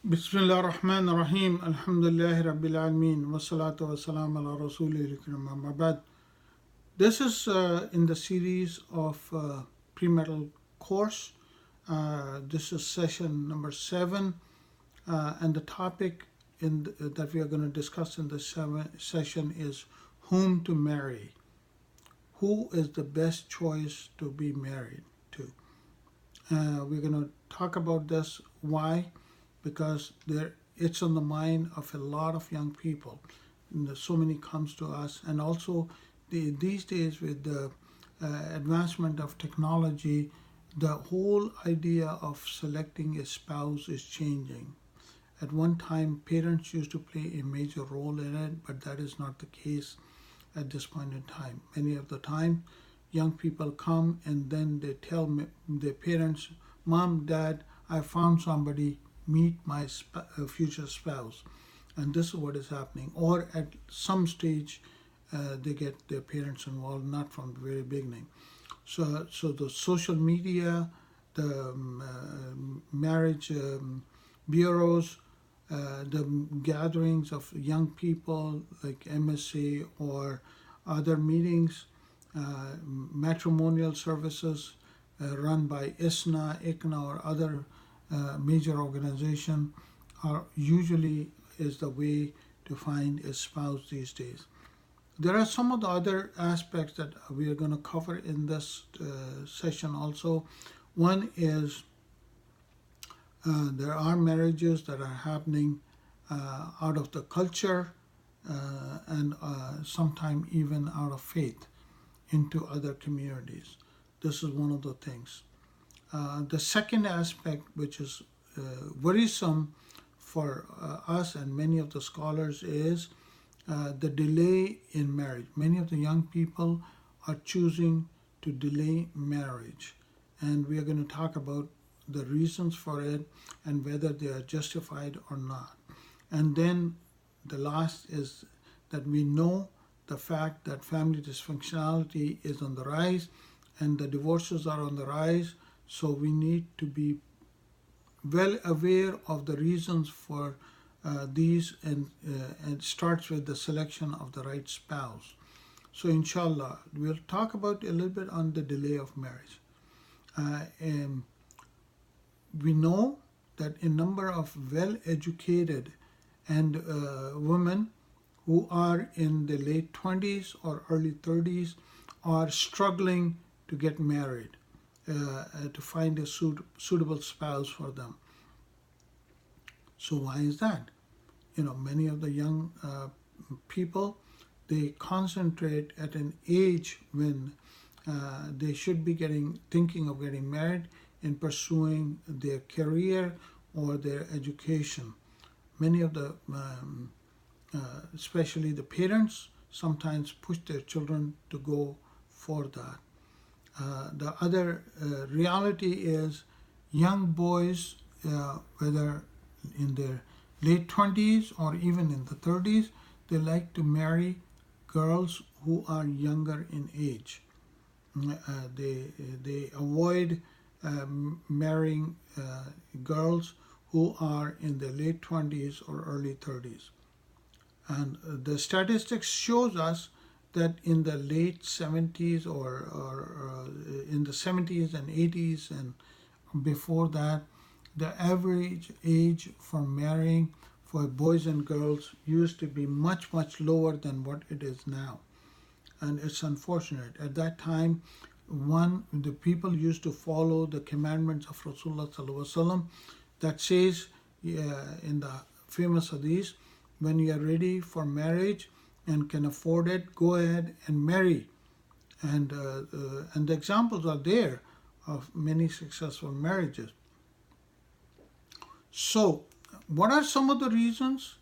Bismillah ar-Rahman ar-Rahim. Alhamdulillahi Rabbil Alameen. Wassalatu wassalam ala Rasulil Karim. Amma ba'd. This is in the series of premarital course. This is session number 7, and the topic that we are going to discuss in this session is whom to marry. Who is the best choice to be married to? We're going to talk about this. Why? Because it's on the mind of a lot of young people. And so many comes to us, and also these days with the advancement of technology, the whole idea of selecting a spouse is changing. At one time, parents used to play a major role in it, but that is not the case at this point in time. Many of the time, young people come and then they tell their parents, "Mom, Dad, I found somebody, meet my future spouse." And this is what is happening. Or at some stage, they get their parents involved, not from the very beginning. So the social media, the marriage bureaus, the gatherings of young people like MSA or other meetings, matrimonial services run by ICNA or other major organization are usually is the way to find a spouse these days. There are some of the other aspects that we are going to cover in this session also. One is there are marriages that are happening out of the culture and sometimes even out of faith into other communities. This is one of the things. The second aspect, which is worrisome for us and many of the scholars, is the delay in marriage. Many of the young people are choosing to delay marriage, and we are going to talk about the reasons for it and whether they are justified or not. And then the last is that we know the fact that family dysfunctionality is on the rise and the divorces are on the rise. So we need to be well aware of the reasons for these, and it starts with the selection of the right spouse. So inshallah, we'll talk about a little bit on the delay of marriage. We know that a number of well-educated and women who are in the late 20s or early 30s are struggling to get married. To find a suitable spouse for them. So why is that? Many of the young people, they concentrate at an age when they should be thinking of getting married and pursuing their career or their education. Many of the, especially the parents, sometimes push their children to go for that. The other reality is young boys, whether in their late 20s or even in the 30s, they like to marry girls who are younger in age. They avoid marrying girls who are in their late 20s or early 30s. And the statistics shows us that in the late 70s or in the 70s and 80s and before that, the average age for marrying for boys and girls used to be much, much lower than what it is now. And it's unfortunate. At that time, the people used to follow the commandments of Rasulullah Sallallahu Alaihi Wasallam that says in the famous hadith, when you are ready for marriage and can afford it, go ahead and marry. And the examples are there of many successful marriages. So, what are some of the reasons?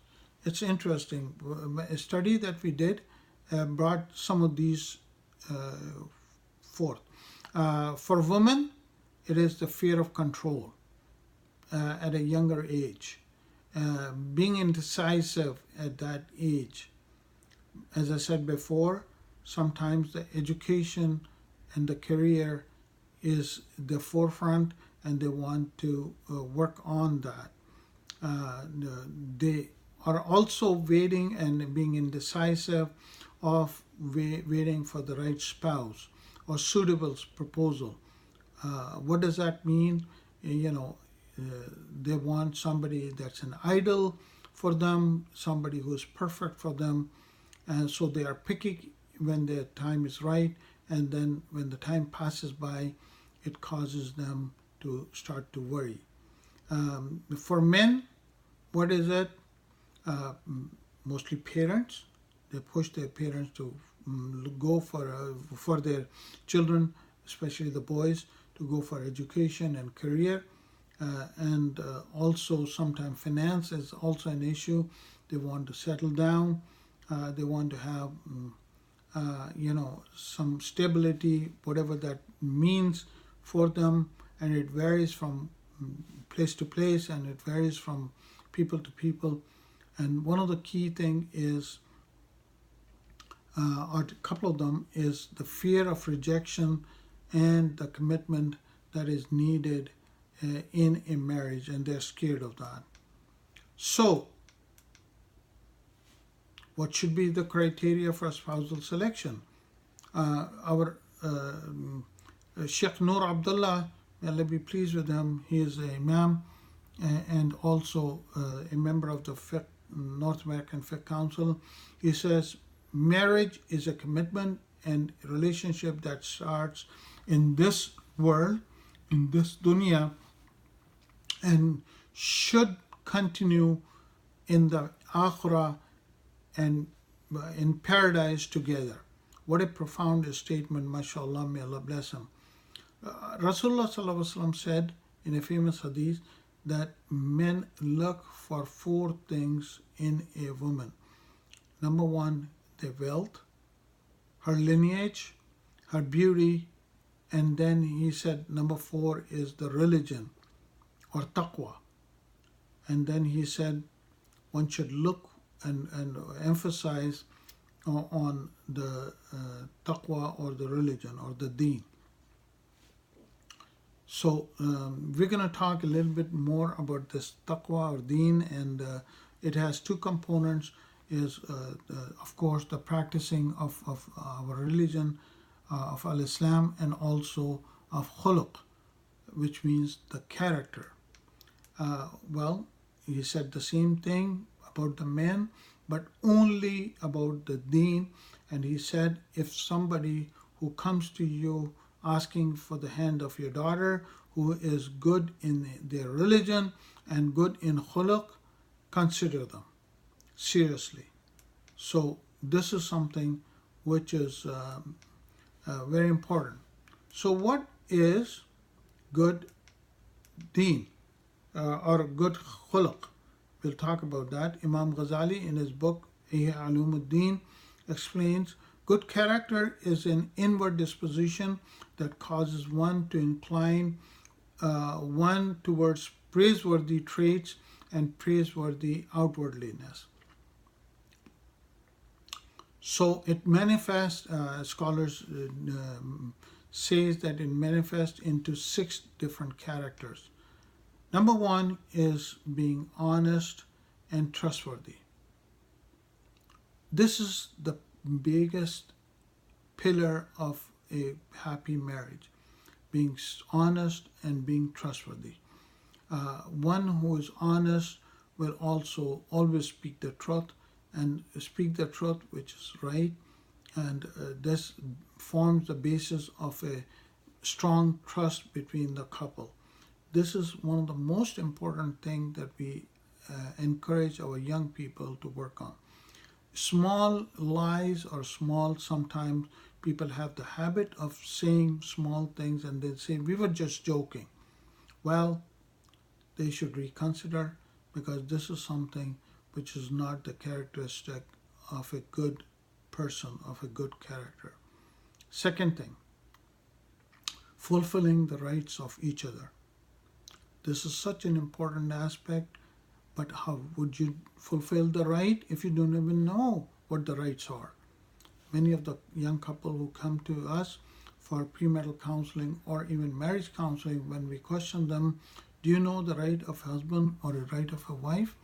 It's interesting. A study that we did brought some of these forth. For women, it is the fear of control at a younger age. Being indecisive at that age. As I said before, sometimes the education and the career is the forefront and they want to work on that. they are also waiting and being indecisive of waiting for the right spouse or suitable proposal. What does that mean? You know, they want somebody that's an idol for them, somebody who's perfect for them, and so they are picky when their time is right, and then when the time passes by, it causes them to start to worry. For men, what is it? Uh, Mostly parents. They push their parents to go for their children, especially the boys, to go for education and career. And also sometimes finance is also an issue. They want to settle down. They want to have some stability, whatever that means for them, and it varies from place to place, and it varies from people to people. And one of the key thing is, or a couple of them, is the fear of rejection and the commitment that is needed in a marriage, and they're scared of that. So, what should be the criteria for spousal selection? Our Sheikh Noor Abdullah, may Allah be pleased with him, he is an imam and also a member of the North American Fiqh Council. He says, marriage is a commitment and relationship that starts in this world, in this dunya, and should continue in the akhirah and in paradise together. What a profound statement, mashallah, may Allah bless him. Rasulullah sallallahu alaihi wasallam said in a famous hadith that men look for 4 things in a woman. Number 1, their wealth, her lineage, her beauty, and then he said number 4 is the religion or taqwa. And then he said one should look and emphasize on the taqwa or the religion or the deen. So we're going to talk a little bit more about this taqwa or deen, and it has 2 components. Is of course the practicing of our religion, of al-Islam, and also of khuluq, which means the character. Well, he said the same thing about the men, but only about the deen. And he said, if somebody who comes to you asking for the hand of your daughter, who is good in their religion and good in khuluq, consider them seriously. So this is something which is very important. So what is good deen or good khuluq? We'll talk about that. Imam Ghazali in his book Ihya Ulumuddin explains, good character is an inward disposition that causes one to incline one towards praiseworthy traits and praiseworthy outwardliness. So it manifests, scholars says that it manifests into 6 different characters. Number 1 is being honest and trustworthy. This is the biggest pillar of a happy marriage, being honest and being trustworthy. One who is honest will also always speak the truth, and speak the truth which is right, and this forms the basis of a strong trust between the couple. This is one of the most important things that we encourage our young people to work on. Small lies or sometimes people have the habit of saying small things and they say, we were just joking. Well, they should reconsider, because this is something which is not the characteristic of a good person, of a good character. Second thing, fulfilling the rights of each other. This is such an important aspect, but how would you fulfill the right if you don't even know what the rights are? Many of the young couple who come to us for premarital counseling or even marriage counseling, when we question them, Do you know the right of a husband or the right of a wife?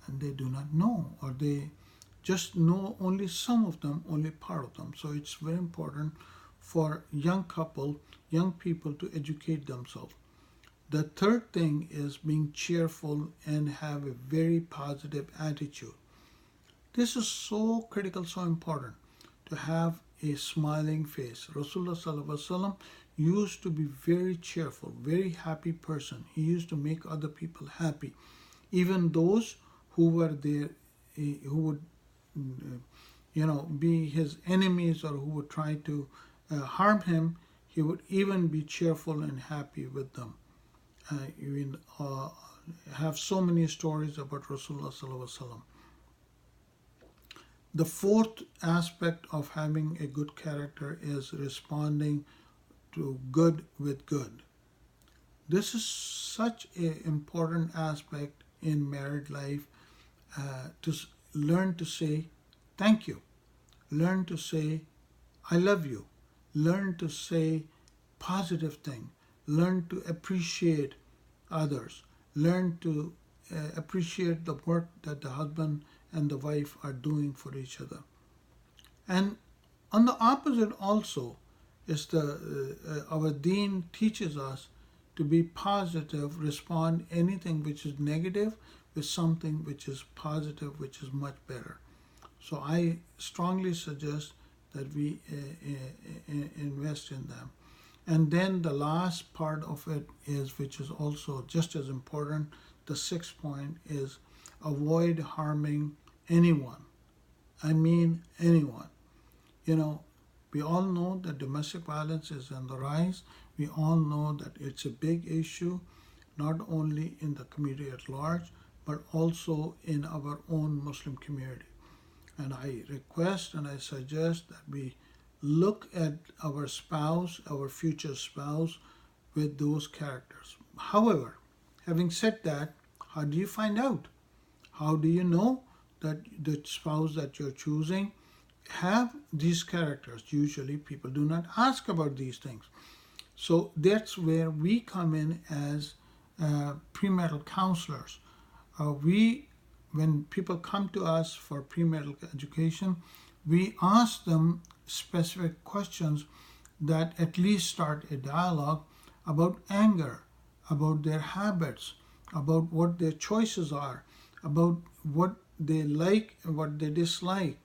And they do not know, or they just know only some of them, only part of them. So it's very important for young people to educate themselves. The third thing is being cheerful and have a very positive attitude. This is so critical, so important to have a smiling face. Rasulullah Sallallahu Alaihi Wasallam used to be very cheerful, very happy person. He used to make other people happy. Even those who were there, who would, be his enemies or who would try to harm him, he would even be cheerful and happy with them. Even have so many stories about Rasulullah Sallallahu Alaihi Wasallam. The fourth aspect of having a good character is responding to good with good. This is such an important aspect in married life, to learn to say thank you, learn to say I love you, learn to say positive thing, learn to appreciate others, learn to appreciate the work that the husband and the wife are doing for each other. And on the opposite also is our Deen teaches us to be positive, respond anything which is negative with something which is positive, which is much better. So I strongly suggest that we invest in them. And then the last part of it is, which is also just as important, the sixth point is avoid harming anyone. I mean anyone. We all know that domestic violence is on the rise. We all know that it's a big issue, not only in the community at large, but also in our own Muslim community. And I request and I suggest that we look at our spouse, our future spouse, with those characters. However, having said that, how do you find out? How do you know that the spouse that you're choosing have these characters? Usually people do not ask about these things. So that's where we come in as premarital counselors. When people come to us for premarital education, we ask them specific questions that at least start a dialogue about anger, about their habits, about what their choices are, about what they like and what they dislike,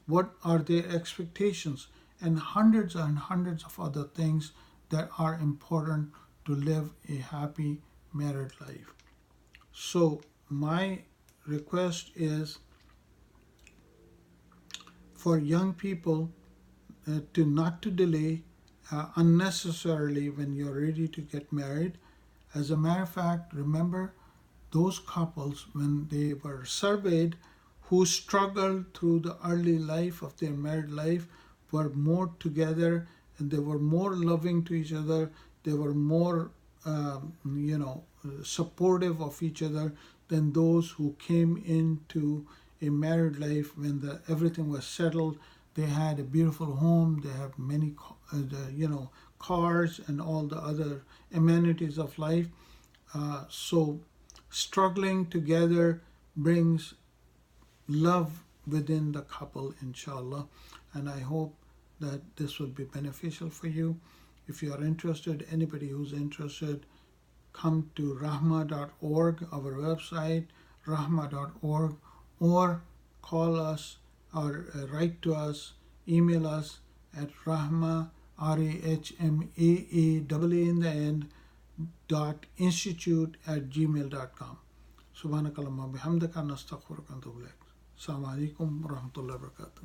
what are their expectations, and hundreds of other things that are important to live a happy married life. So my request is for young people to not to delay unnecessarily when you're ready to get married. As a matter of fact, remember those couples when they were surveyed who struggled through the early life of their married life were more together, and they were more loving to each other. They were more supportive of each other than those who came into a married life when everything was settled. They had a beautiful home. They have many cars and all the other amenities of life. So struggling together brings love within the couple, inshallah. And I hope that this will be beneficial for you. If you are interested, anybody who's interested, come to rahmaa.org, our website, rahmaa.org, or call us or write to us, email us at rahmaa, RAHMAA in the end, .institute@gmail.com. Subhanakallahumma bihamdika nastaghfiruka wa natubu ilaik. Assalamu alaikum wa rahmatullahi wa barakatuh.